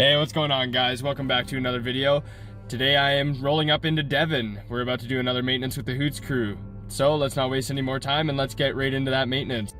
Hey, what's going on, guys? Welcome back to another video. Today I am rolling up into Devon. We're about to do another maintenance with the Hoots crew. So let's not waste any more time and let's get right into that maintenance.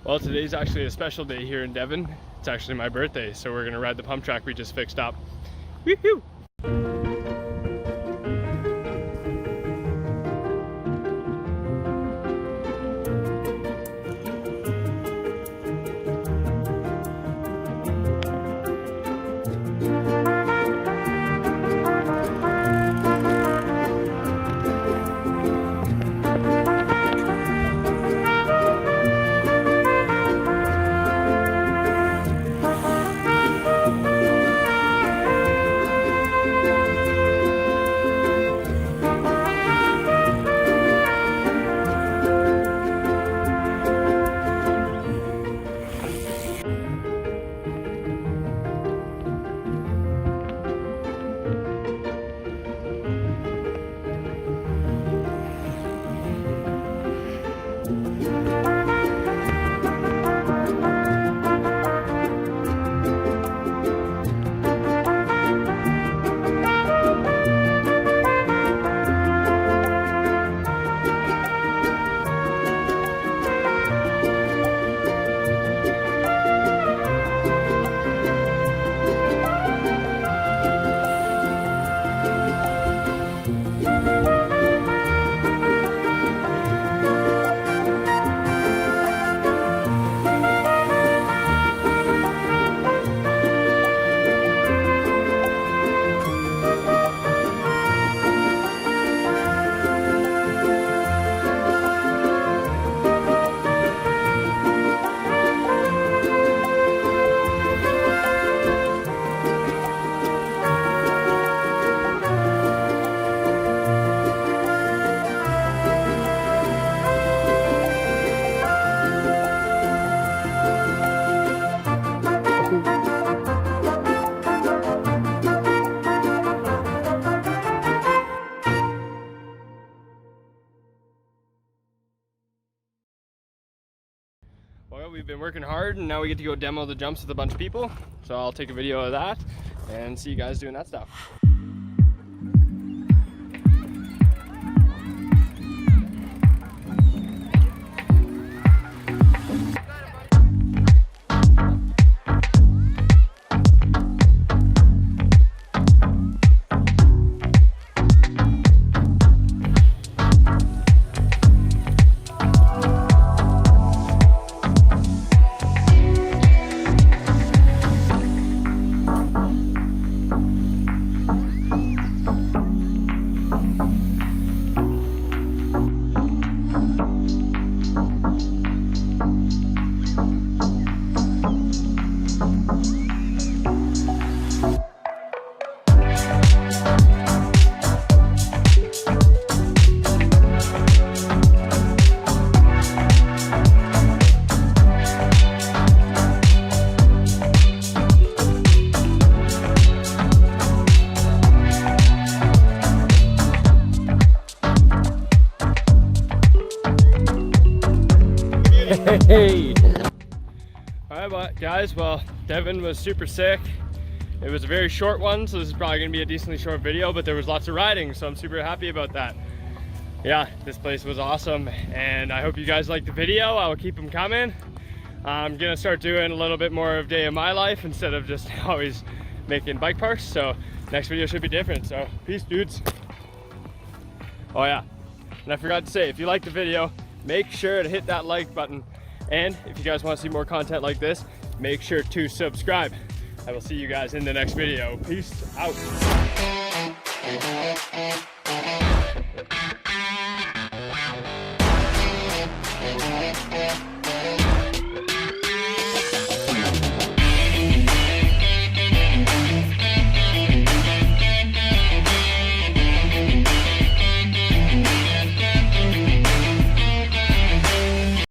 Well, today's actually a special day here in Devon. It's actually my birthday, so we're gonna ride the pump track we just fixed up. Woohoo! Well, we've been working hard and now we get to go demo the jumps with a bunch of people. So I'll take a video of that and see you guys doing that stuff. Hey. All right, guys, well, Devon was super sick. It was a very short one, so this is probably gonna be a decently short video, but there was lots of riding, so I'm super happy about that. Yeah, this place was awesome, and I hope you guys liked the video. I will keep them coming. I'm gonna start doing a little bit more of day of my life instead of just always making bike parks, so next video should be different. So peace, dudes. Oh yeah, and I forgot to say, if you liked the video, make sure to hit that like button, and if you guys want to see more content like this, make sure to subscribe. I will see you guys in the next video. Peace out.